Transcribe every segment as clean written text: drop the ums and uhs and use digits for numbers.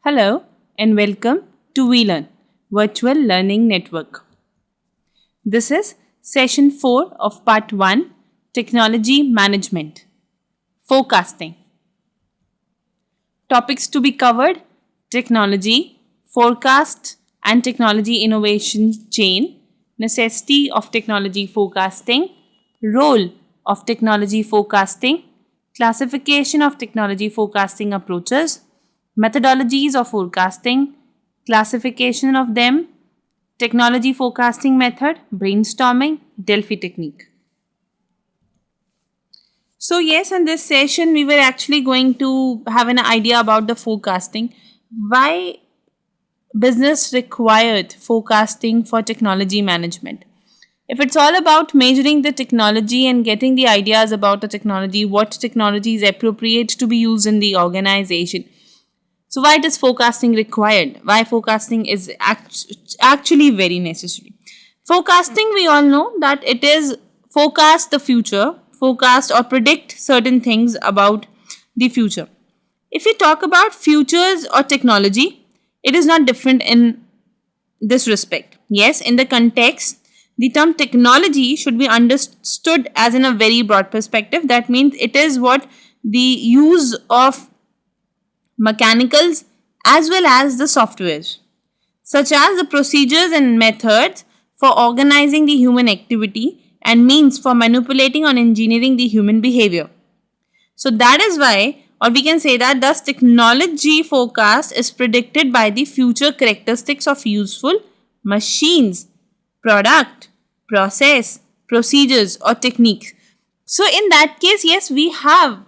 Hello and welcome to WeLearn Virtual Learning Network. This is session 4 of part 1 Technology Management Forecasting. Topics to be covered: technology, forecast and technology innovation chain, necessity of technology forecasting, role of technology forecasting, classification of technology forecasting approaches, methodologies of forecasting, classification of them, technology forecasting method, brainstorming, Delphi technique. So yes, in this session we were actually going to have an idea about the forecasting. Why business required forecasting for technology management? If it's all about measuring the technology and getting the ideas about the technology, what technology is appropriate to be used in the organization. So why is forecasting required? Why forecasting is actually very necessary? Forecasting, we all know that it is forecast the future, forecast or predict certain things about the future. If we talk about futures or technology, it is not different in this respect. Yes, in the context, the term technology should be understood as in a very broad perspective. That means it is what the use of mechanicals as well as the softwares, such as the procedures and methods for organizing the human activity and means for manipulating or engineering the human behavior. So that is why, or we can say that thus technology forecast is predicted by the future characteristics of useful machines, product, process, procedures or techniques. So in that case, yes, we have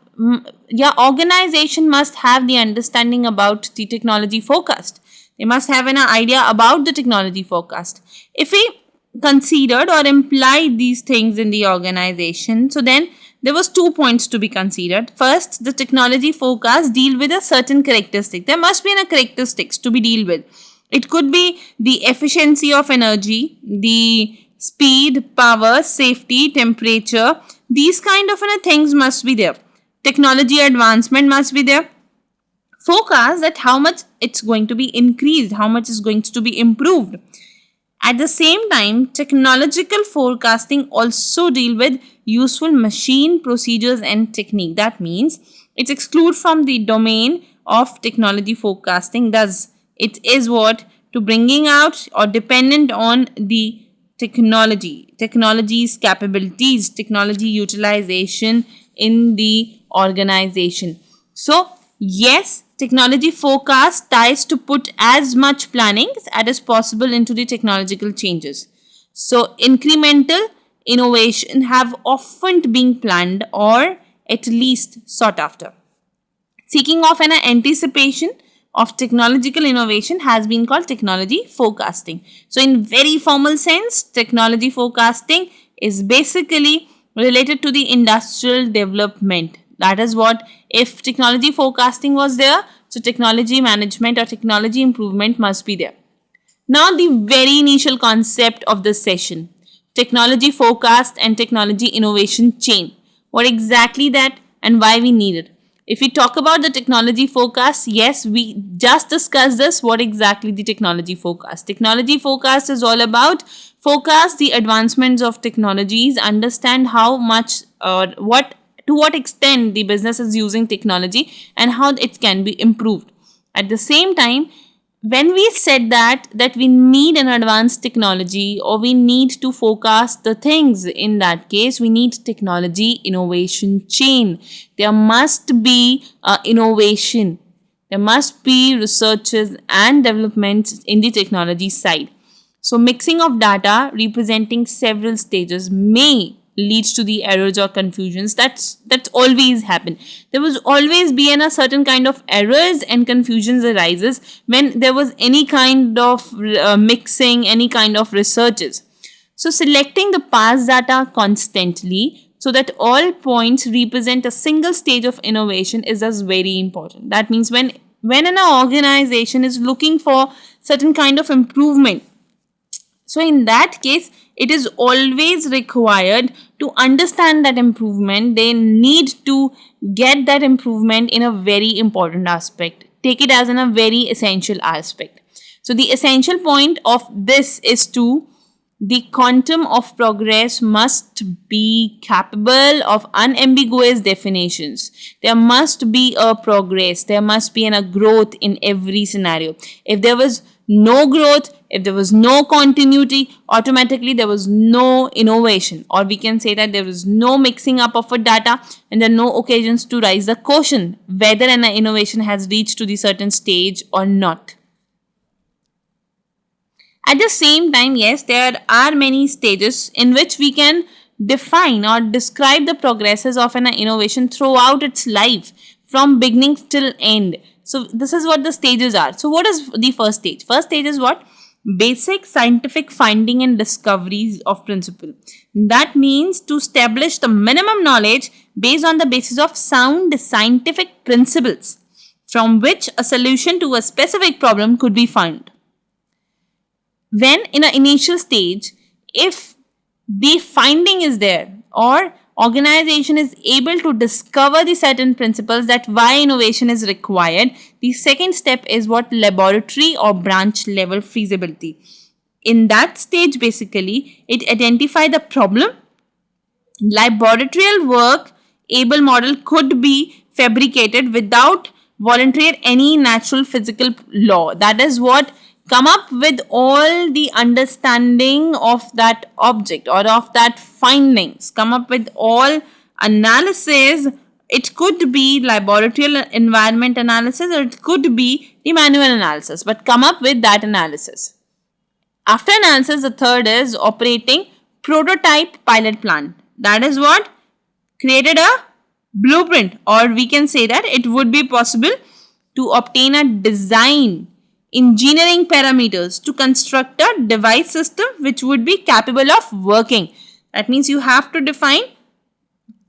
organization must have the understanding about the technology forecast. They must have an idea about the technology forecast. If we considered or implied these things in the organization, so then there was 2 points to be considered. First, the technology forecast deal with a certain characteristic. There must be a characteristics to be deal with. It could be the efficiency of energy, the speed, power, safety, temperature. These kind of things must be there. Technology advancement must be there. Forecast that how much it's going to be increased, how much is going to be improved. At the same time, technological forecasting also deal with useful machine, procedures and technique. That means it's excluded from the domain of technology forecasting. Thus, it is what to bringing out or dependent on the technology's capabilities, technology utilization in the organization. So yes, technology forecast tries to put as much planning as possible into the technological changes. So incremental innovation have often been planned or at least sought after. Seeking of an anticipation of technological innovation has been called technology forecasting. So in very formal sense, technology forecasting is basically related to the industrial development. That is what, if technology forecasting was there, so technology management or technology improvement must be there. Now the very initial concept of this session, technology forecast and technology innovation chain. What exactly that and why we need it? If we talk about the technology forecast, yes, we just discussed this. What exactly the technology forecast? Technology forecast is all about forecast the advancements of technologies, understand how much or to what extent the business is using technology and how it can be improved. At the same time, when we said that we need an advanced technology or we need to forecast the things, in that case we need technology innovation chain. There must be innovation, there must be researches and developments in the technology side. So mixing of data representing several stages may leads to the errors or confusions. That's always happen. There was always be a certain kind of errors and confusions arises when there was any kind of mixing, any kind of researches. So selecting the past data constantly so that all points represent a single stage of innovation is thus very important. That means when an organization is looking for certain kind of improvement, so in that case, it is always required to understand that improvement. They need to get that improvement in a very important aspect. take it as a very essential aspect. So the essential point of this is to the quantum of progress must be capable of unambiguous definitions. There must be a progress, there must be a growth in every scenario. If there was no growth, if there was no continuity, automatically there was no innovation, or we can say that there was no mixing up of a data, and there are no occasions to raise the question whether an innovation has reached to the certain stage or not. At the same time, yes, there are many stages in which we can define or describe the progresses of an innovation throughout its life, from beginning till end. So this is what the stages are. So what is the first stage? First stage is what? Basic scientific finding and discoveries of principle. That means to establish the minimum knowledge based on the basis of sound scientific principles from which a solution to a specific problem could be found. When in an initial stage, if the finding is there or organization is able to discover the certain principles that why innovation is required, the second step is what? Laboratory or branch level feasibility. In that stage, basically, it identify the problem. Laboratorial work able model could be fabricated without voluntary any natural physical law. That is what come up with all the understanding of that object or of that findings, come up with all analysis. It could be laboratory environment analysis, or it could be the manual analysis, but come up with that analysis. After analysis, the third is operating prototype pilot plant. That is what? Created a blueprint, or we can say that it would be possible to obtain a design engineering parameters to construct a device system which would be capable of working. That means you have to define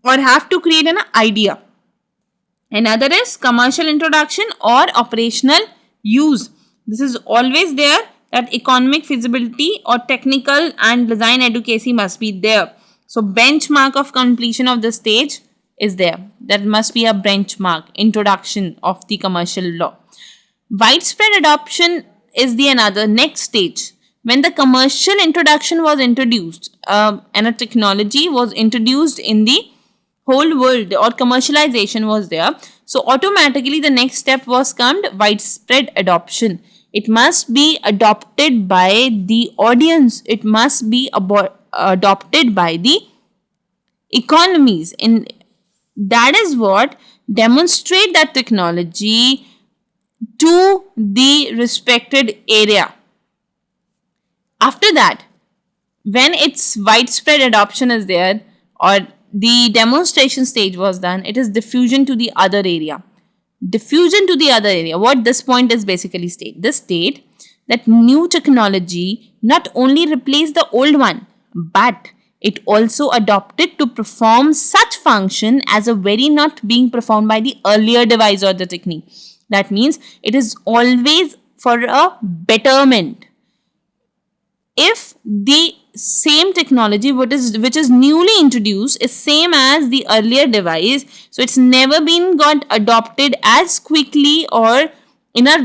or have to create an idea. Another is commercial introduction or operational use. This is always there, that economic feasibility or technical and design advocacy must be there. So benchmark of completion of the stage is there. That must be a benchmark, introduction of the commercial law. Widespread adoption is the another next stage. When the commercial introduction was introduced and a technology was introduced in the whole world, or commercialization was there, so automatically the next step was come widespread adoption. It must be adopted by the audience. It must be adopted by the economies. And that is what demonstrate that technology to the respected area. After that, when its widespread adoption is there or the demonstration stage was done, it is diffusion to the other area. Diffusion to the other area. What this point is basically state? This state that new technology not only replaced the old one, but it also adopted to perform such function as a very not being performed by the earlier device or the technique. That means it is always for a betterment. If the same technology which is newly introduced is same as the earlier device, so it's never been got adopted as quickly or in a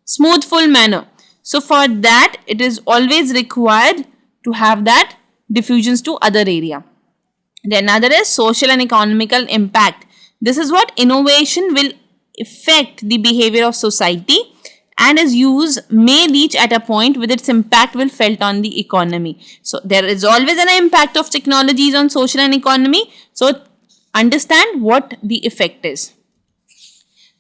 smoothful manner. So for that, it is always required to have that diffusions to other area. Then another is social and economical impact. This is what innovation will affect the behavior of society, and its use may reach at a point with its impact will felt on the economy. So there is always an impact of technologies on social and economy. So understand what the effect is.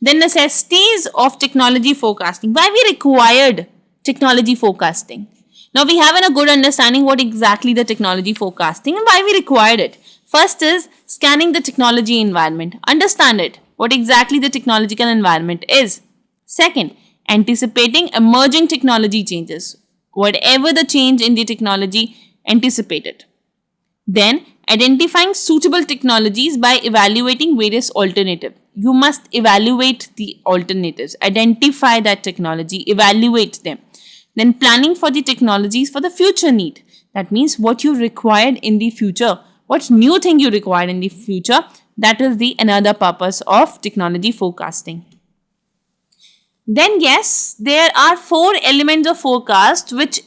The necessities of technology forecasting. Why we required technology forecasting? Now we have a good understanding what exactly the technology forecasting and why we required it. First is scanning the technology environment. Understand it. What exactly the technological environment is. Second, anticipating emerging technology changes. Whatever the change in the technology, anticipate it. Then, identifying suitable technologies by evaluating various alternatives. You must evaluate the alternatives. Identify that technology, evaluate them. Then, planning for the technologies for the future need. That means what you required in the future. What new thing you require in the future. That is the another purpose of technology forecasting. Then yes, there are four elements of forecast which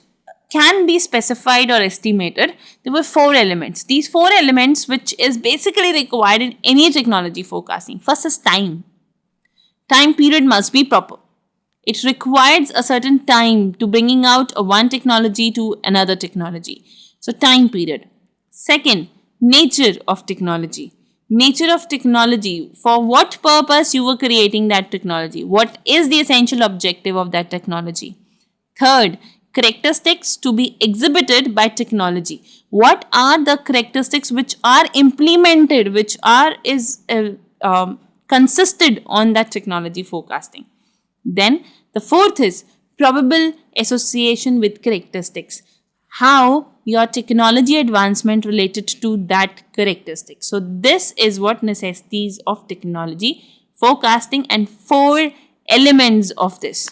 can be specified or estimated. There were four elements. These four elements which is basically required in any technology forecasting. First is time. Time period must be proper. It requires a certain time to bringing out a one technology to another technology. So time period. Second, nature of technology. Nature of technology. For what purpose you were creating that technology? What is the essential objective of that technology? Third, characteristics to be exhibited by technology. What are the characteristics which are implemented, which are consisted on that technology forecasting? Then the fourth is probable association with characteristics. How your technology advancement related to that characteristic. So this is what necessities of technology forecasting and four elements of this.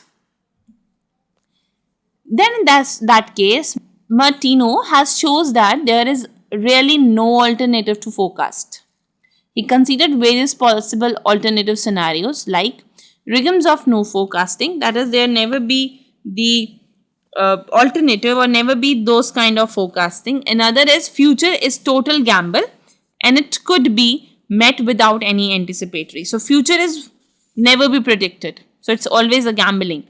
Then in that case, Martino has shows that there is really no alternative to forecast. He considered various possible alternative scenarios like rhythms of no forecasting, that is, there never be the alternative or never be those kind of forecasting. Another is future is total gamble and it could be met without any anticipatory. So future is never be predicted. So it's always a gambling.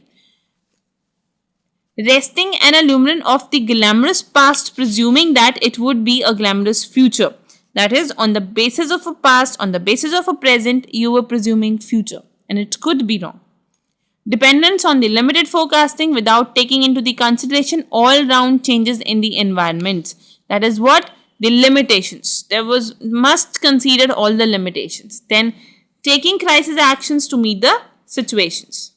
Resting an allurement of the glamorous past, presuming that it would be a glamorous future. That is, on the basis of a past, on the basis of a present, you were presuming future, and it could be wrong. Dependence on the limited forecasting without taking into the consideration all round changes in the environment. That is what the limitations. There was must consider all the limitations. Then taking crisis actions to meet the situations.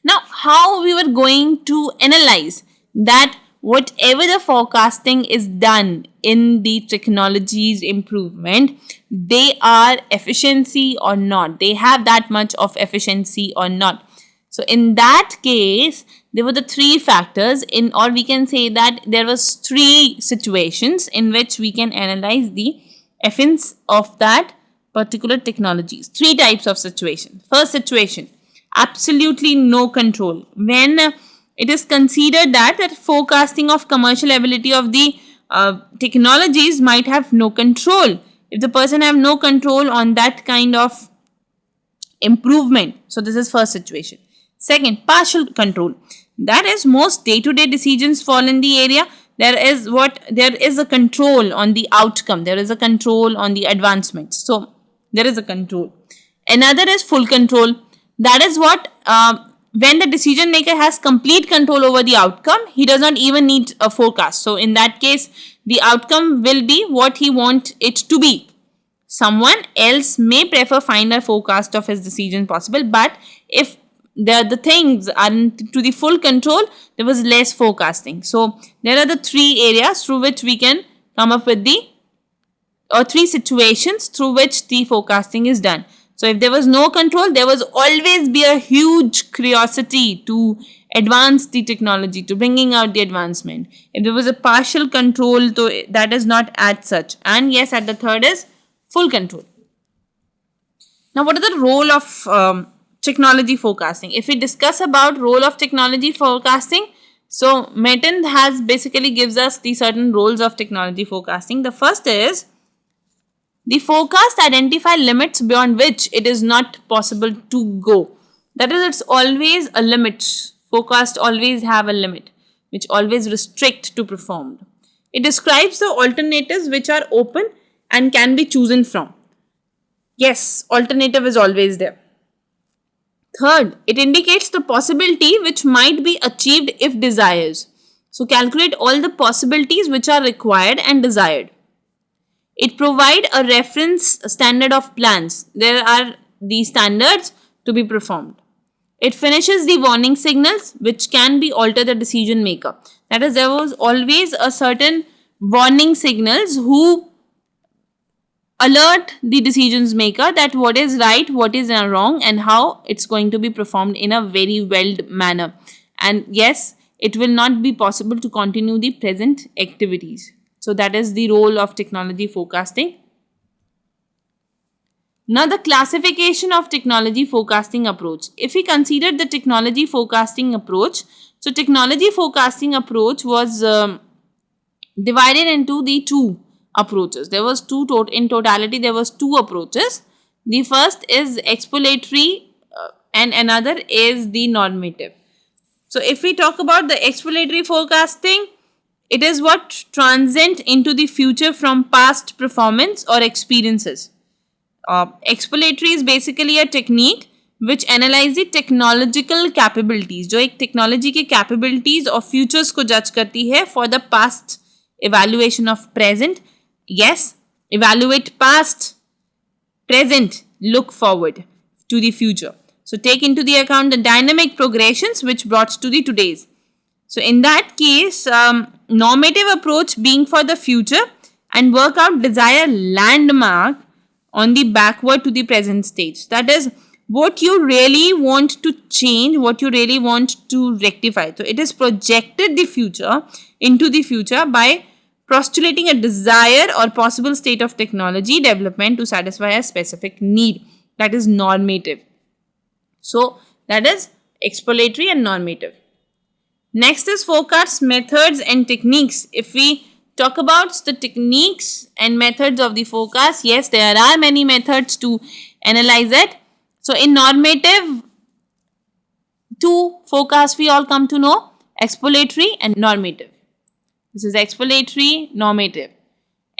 Now, how we were going to analyze that whatever the forecasting is done in the technology's improvement, they are efficiency or not. They have that much of efficiency or not. So in that case, there were the three factors in, or we can say that there was three situations in which we can analyze the efficiency of that particular technologies. Three types of situation. First situation, absolutely no control. When it is considered that forecasting of commercial ability of the technologies might have no control. If the person have no control on that kind of improvement, so this is first situation. Second, partial control. That is, most day-to-day decisions fall in the area. There is a control on the outcome. There is a control on the advancements. So there is a control. Another is full control. That is what when the decision maker has complete control over the outcome, he does not even need a forecast. So in that case, the outcome will be what he wants it to be. Someone else may prefer find a forecast of his decision possible, but if the things are to the full control, there was less forecasting. So there are the three areas through which we can come up with the, or three situations through which the forecasting is done. So if there was no control, there was always be a huge curiosity to advance the technology, to bringing out the advancement. If there was a partial control, to that is not as such. And yes, at the third is full control. Now, what is the role of technology forecasting? If we discuss about role of technology forecasting, so Merton has basically gives us the certain roles of technology forecasting. The first is the forecast identify limits beyond which it is not possible to go. That is, it's always a limit. Forecast always have a limit which always restrict to performed. It describes the alternatives which are open and can be chosen from. Yes, alternative is always there. Third, it indicates the possibility which might be achieved if desires. So calculate all the possibilities which are required and desired. It provides a reference standard of plans. There are the standards to be performed. It finishes the warning signals which can be alter the decision maker. That is, there was always a certain warning signals who alert the decisions maker that what is right, what is wrong, and how it's going to be performed in a very well manner. And yes, it will not be possible to continue the present activities. So that is the role of technology forecasting. Now, the classification of technology forecasting approach. If we consider the technology forecasting approach, so technology forecasting approach was divided into the two approaches. There was in totality there was two approaches. The first is exploratory and another is the normative. So if we talk about the exploratory forecasting, it is what transcend into the future from past performance or experiences. Exploratory is basically a technique which analyze the technological capabilities, जो एक technology के capabilities और futures को judge करती है for the past evaluation of present. Yes, evaluate past, present, look forward to the future. So take into the account the dynamic progressions which brought to the today's. So in that case, normative approach being for the future and work out desired landmark on the backward to the present stage. That is what you really want to change, what you really want to rectify. So it is projected the future into the future by postulating a desire or possible state of technology development to satisfy a specific need. That is normative. So that is exploratory and normative. Next is forecast methods and techniques. If we talk about the techniques and methods of the forecast, yes, there are many methods to analyze it. So in normative, two forecasts we all come to know, exploratory and normative. This is exploratory, normative.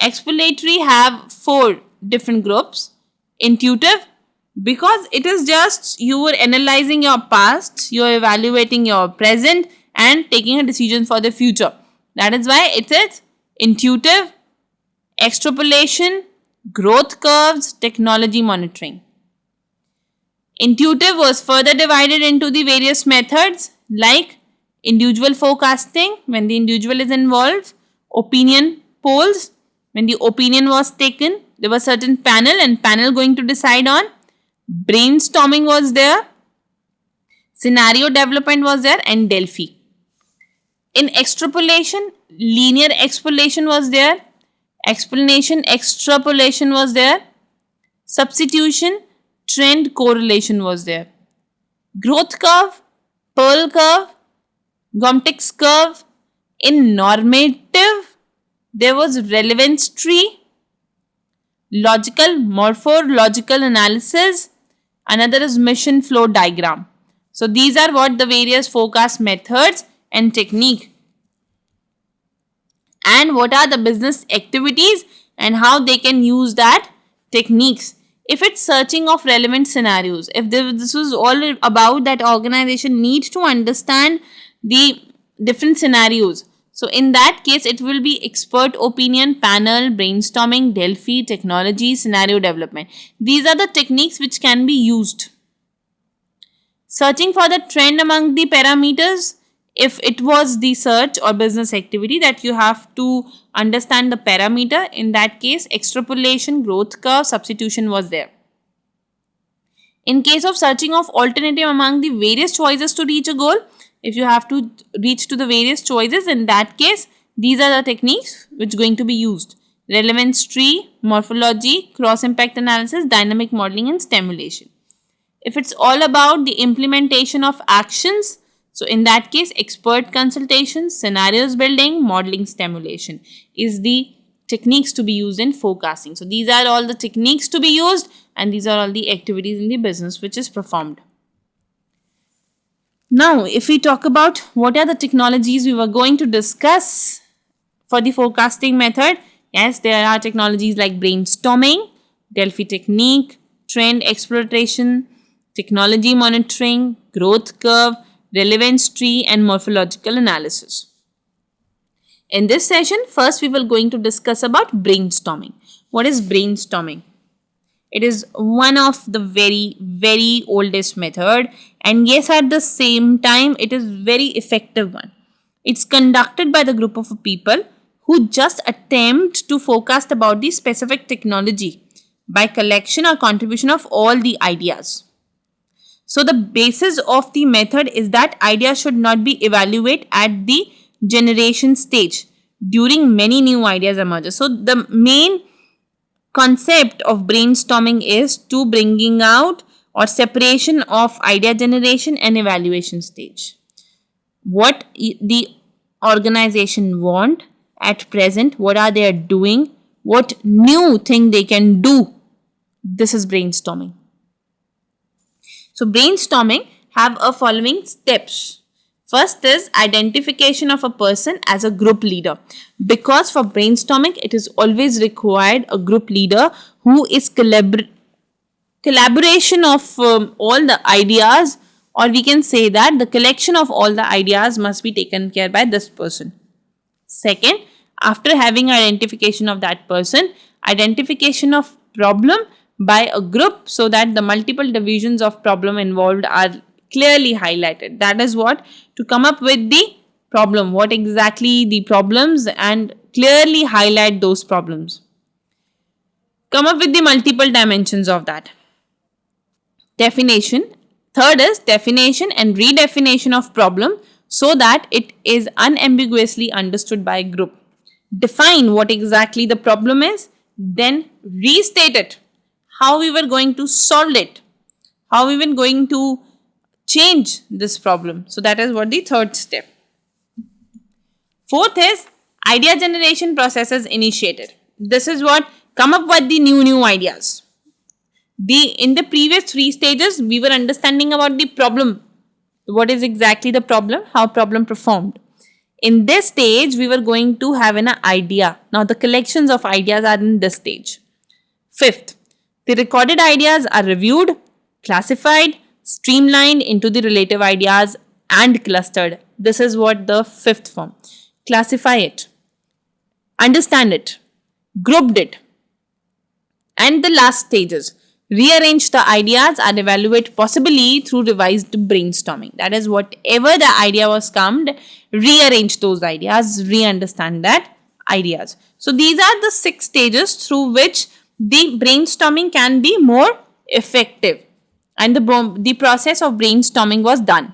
Exploratory have four different groups. Intuitive, because it is just you are analyzing your past, you are evaluating your present and taking a decision for the future. That is why it is intuitive, extrapolation, growth curves, technology monitoring. Intuitive was further divided into the various methods like individual forecasting, when the individual is involved, opinion polls, when the opinion was taken, there was certain panel and panel going to decide on, brainstorming was there, scenario development was there, and Delphi. In extrapolation, linear extrapolation was there, explanation extrapolation was there, substitution, trend correlation was there, growth curve, Pearl curve, Gomtick's curve. In normative, there was relevance tree, logical morphological analysis, another is mission flow diagram. So these are what the various forecast methods and technique, and what are the business activities and how they can use that techniques. If it's searching of relevant scenarios, if this was all about that organization needs to understand the different scenarios, so in that case it will be expert opinion, panel, brainstorming, Delphi, technology, scenario development. These are the techniques which can be used. Searching for the trend among the parameters, if it was the search or business activity that you have to understand the parameter, in that case extrapolation, growth curve, substitution was there. In case of searching of alternative among the various choices to reach a goal, if you have to reach to the various choices, in that case these are the techniques which are going to be used: relevance tree, morphology, cross impact analysis, dynamic modeling, and stimulation. If it's all about the implementation of actions, so in that case expert consultation, scenarios building, modeling, stimulation is the techniques to be used in forecasting. So these are all the techniques to be used, and these are all the activities in the business which is performed. Now, if we talk about what are the technologies we were going to discuss for the forecasting method, yes, there are technologies like brainstorming, Delphi technique, trend exploitation, technology monitoring, growth curve, relevance tree, and morphological analysis. In this session, first we will going to discuss about brainstorming. What is brainstorming? It is one of the very oldest method, and yes, at the same time it is very effective one. It's conducted by the group of people who just attempt to forecast about the specific technology by collection or contribution of all the ideas. So the basis of the method is that ideas should not be evaluated at the generation stage during many new ideas emerge. So the main concept of brainstorming is to bringing out or separation of idea generation and evaluation stage. What the organization want at present, what are they doing, what new thing they can do. This is brainstorming. So brainstorming have a following steps. First is identification of a person as a group leader. Because for brainstorming, it is always required a group leader who is collaboration of all the ideas, or we can say that the collection of all the ideas must be taken care by this person. Second, after having identification of that person, identification of problem by a group so that the multiple divisions of problem involved are clearly highlighted. That is what, to come up with the problem, what exactly the problems, and clearly highlight those problems. Come up with the multiple dimensions of that. Definition. Third is definition and redefinition of problem so that it is unambiguously understood by a group. Define what exactly the problem is, then restate it, how we were going to solve it, how we were going to change this problem. So that is what the third step. Fourth is idea generation process is initiated. This is what, come up with the new ideas. In the previous three stages, we were understanding about the problem. What is exactly the problem, how problem performed. In this stage, we were going to have an idea. Now the collections of ideas are in this stage. Fifth, the recorded ideas are reviewed, classified, streamlined into the relative ideas and clustered. This is what the fifth form. Classify it, understand it, grouped it. And the last stages, rearrange the ideas and evaluate possibly through revised brainstorming. That is, whatever the idea was comed, rearrange those ideas, re-understand that ideas. So these are the 6 stages through which the brainstorming can be more effective, and the process of brainstorming was done.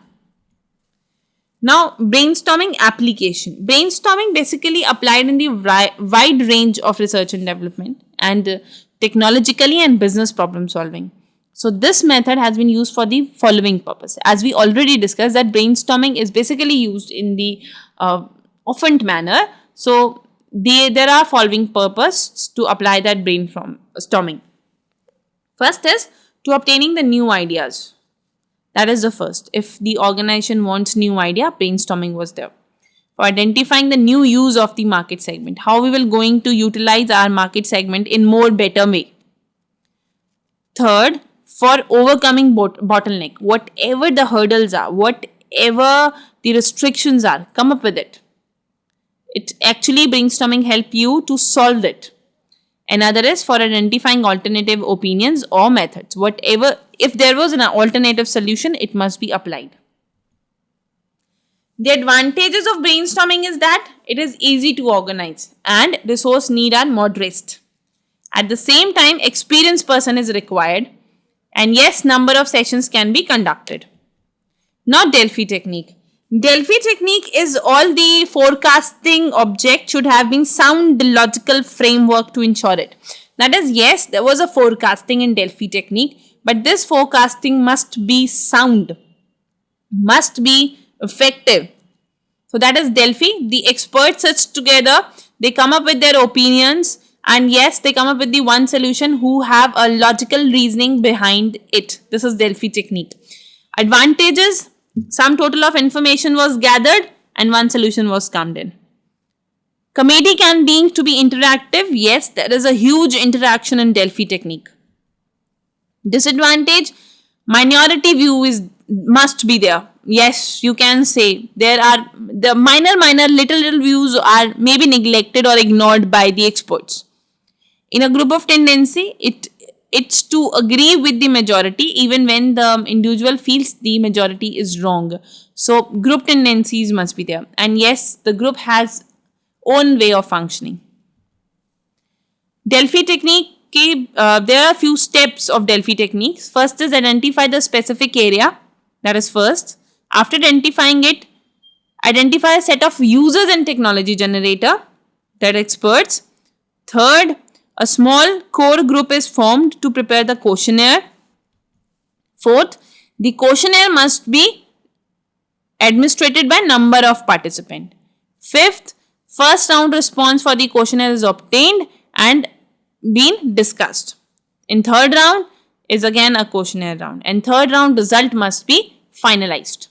Now, brainstorming application. Brainstorming basically applied in the wide range of research and development and technologically and business problem solving. So this method has been used for the following purpose. As we already discussed, that brainstorming is basically used in the often manner. So there are following purposes to apply that brainstorming. First is to obtaining the new ideas. That is the first. If the organization wants new idea, brainstorming was there. For identifying the new use of the market segment, how we will going to utilize our market segment in more better way. Third, for overcoming bottleneck, whatever the hurdles are, whatever the restrictions are, come up with it. It actually brainstorming help you to solve it. Another is for identifying alternative opinions or methods. Whatever, if there was an alternative solution, it must be applied. The advantages of brainstorming is that it is easy to organize and resource need are modest. At the same time, experienced person is required, and yes, number of sessions can be conducted. Now, Delphi technique. Delphi technique is all the forecasting object should have been sound logical framework to ensure it. That is, yes, there was a forecasting in Delphi technique, but this forecasting must be sound, must be effective. So that is Delphi. The experts sit together, they come up with their opinions, and yes, they come up with the one solution who have a logical reasoning behind it. This is Delphi technique. Advantages: some total of information was gathered and one solution was come in. Committee can be to be interactive. Yes, there is a huge interaction in Delphi technique. Disadvantage: minority view must be there. Yes, you can say there are the minor little views are maybe neglected or ignored by the experts. In a group of tendency, it's to agree with the majority even when the individual feels the majority is wrong. So group tendencies must be there, and yes, the group has own way of functioning. Delphi technique, there are a few steps of Delphi techniques. First is identify the specific area. That is first. After identifying it, identify a set of users and technology generator, that experts. Third, A small core group is formed to prepare the questionnaire. Fourth, the questionnaire must be administered by number of participants. Fifth, first round response for the questionnaire is obtained and been discussed. In third round is again a questionnaire round, and third round result must be finalized.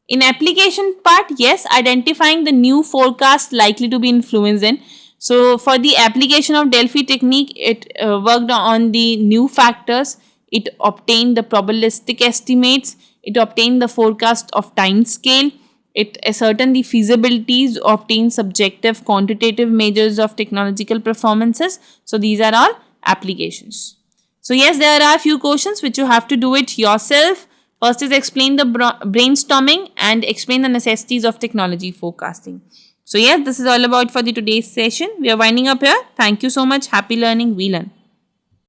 In application part, yes, identifying the new forecast likely to be influenced in. So for the application of Delphi technique, it worked on the new factors. It obtained the probabilistic estimates. It obtained the forecast of time scale. It ascertained the feasibilities, obtained subjective quantitative measures of technological performances. So these are all applications. So yes, there are a few questions which you have to do it yourself. First is explain the brainstorming and explain the necessities of technology forecasting. So yes, this is all about for the today's session. We are winding up here. Thank you so much. Happy learning. We learn.